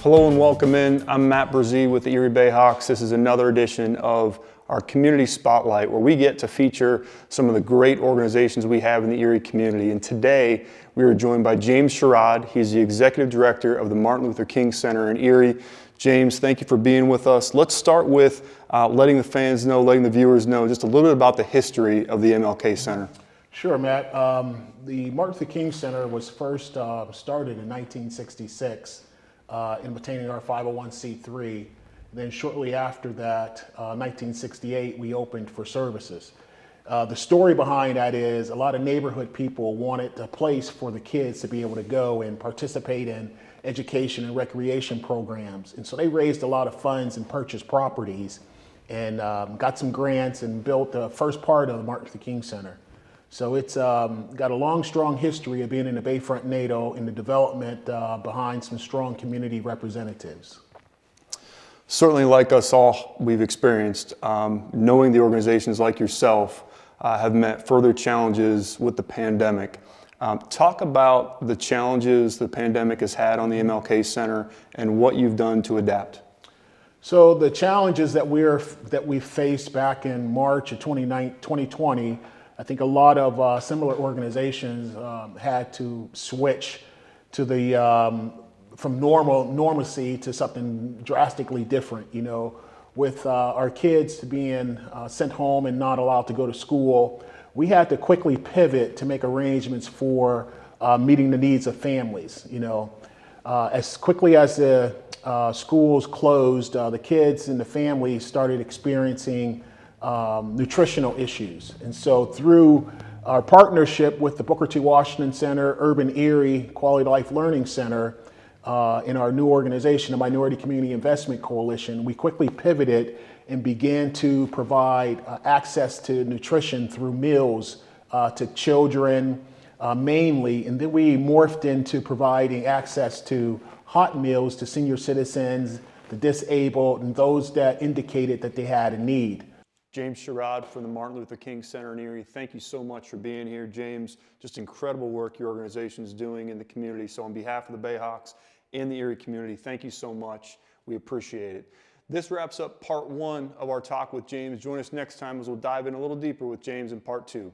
Hello and welcome in. I'm Matt Brzee with the Erie BayHawks. This is another edition of our Community Spotlight, where we get to feature some of the great organizations we have in the Erie community. And today we are joined by James Sherrod. He's the Executive Director of the Martin Luther King Center in Erie. James, thank you for being with us. Let's start with letting the fans know, letting the viewers know just a little bit about the history of the MLK Center. Sure, Matt. The Martin Luther King Center was first started in 1966 in obtaining our 501c3. Then shortly after that, 1968, we opened for services. The story behind that is a lot of neighborhood people wanted a place for the kids to be able to go and participate in education and recreation programs. And so they raised a lot of funds and purchased properties and got some grants and built the first part of the Martin Luther King Center. So it's got a long, strong history of being in the Bayfront NATO and the development behind some strong community representatives. Certainly, like us all, we've experienced, knowing the organizations like yourself have met further challenges with the pandemic. Talk about the challenges the pandemic has had on the MLK Center and what you've done to adapt. So the challenges that we faced back in March of 2020, I think a lot of similar organizations had to switch to the from normalcy to something drastically different. You know, with our kids being sent home and not allowed to go to school, we had to quickly pivot to make arrangements for meeting the needs of families. You know, as quickly as the schools closed, the kids and the families started experiencing nutritional issues. And so through our partnership with the Booker T. Washington Center, Urban Erie Quality Life Learning Center, in our new organization, the Minority Community Investment Coalition, we quickly pivoted and began to provide access to nutrition through meals to children mainly. And then we morphed into providing access to hot meals to senior citizens, the disabled, and those that indicated that they had a need. James Sherrod from the Martin Luther King Center in Erie, thank you so much for being here. James, just incredible work your organization is doing in the community. So on behalf of the BayHawks and the Erie community, thank you so much. We appreciate it. This wraps up part one of our talk with James. Join us next time as we'll dive in a little deeper with James in part two.